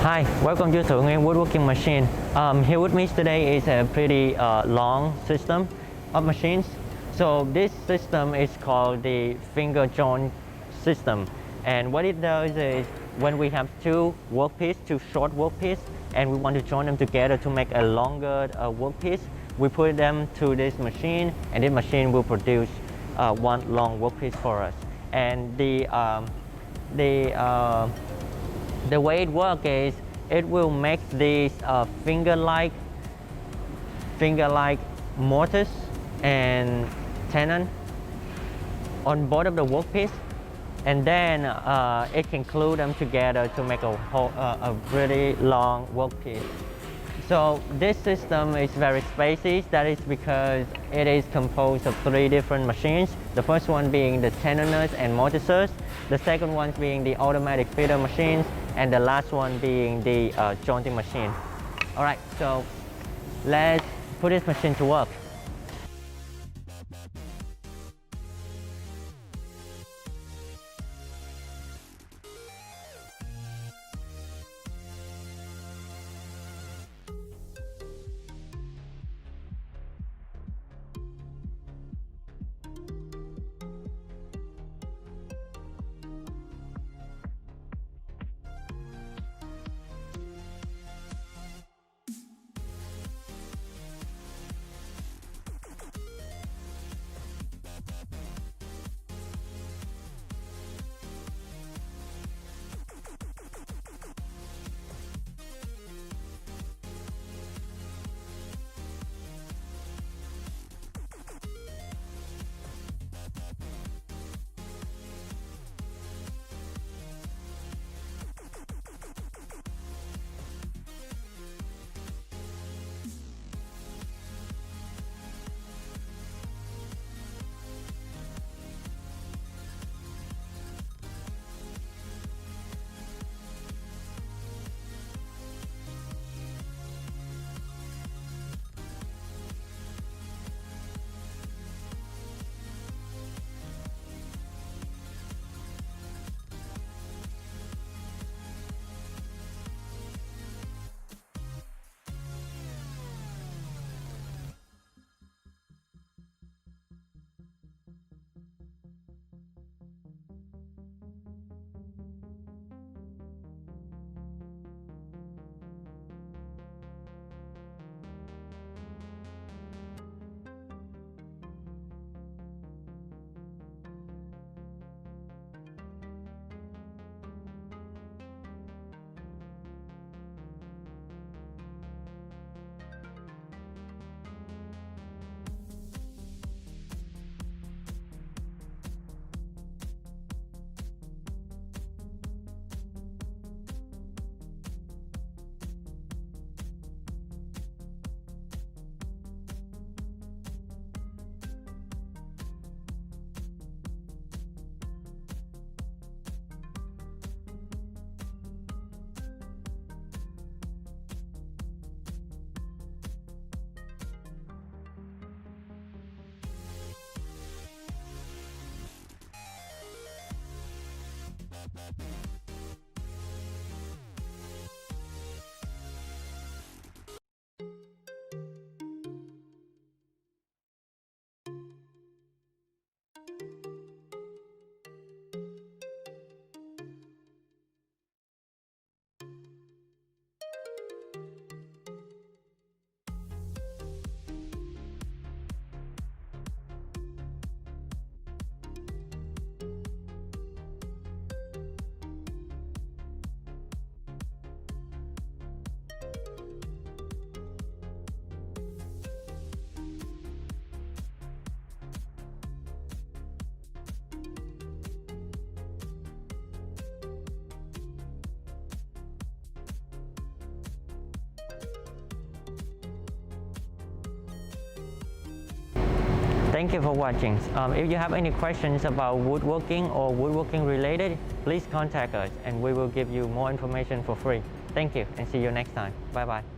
Hi, welcome to Thuong Nguyen woodworking machine. Here with me today is a pretty long system of machines. So this system is called the finger joint system, and what it does is when we have two short workpieces, and we want to join them together to make a longer workpiece, we put them to this machine, and this machine will produce one long workpiece for us. And the way it works is it will make these finger-like mortars and tenon on both of the workpiece, and then it can glue them together to make a really long workpiece. So this system is very spacious. That is because it is composed of three different machines. The first one being the tenoners and mortisers, the second one being the automatic feeder machines, and the last one being the jointing machine. All right, so let's put this machine to work. Thank you for watching. If you have any questions about woodworking or woodworking related, please contact us and we will give you more information for free. Thank you and see you next time. Bye bye.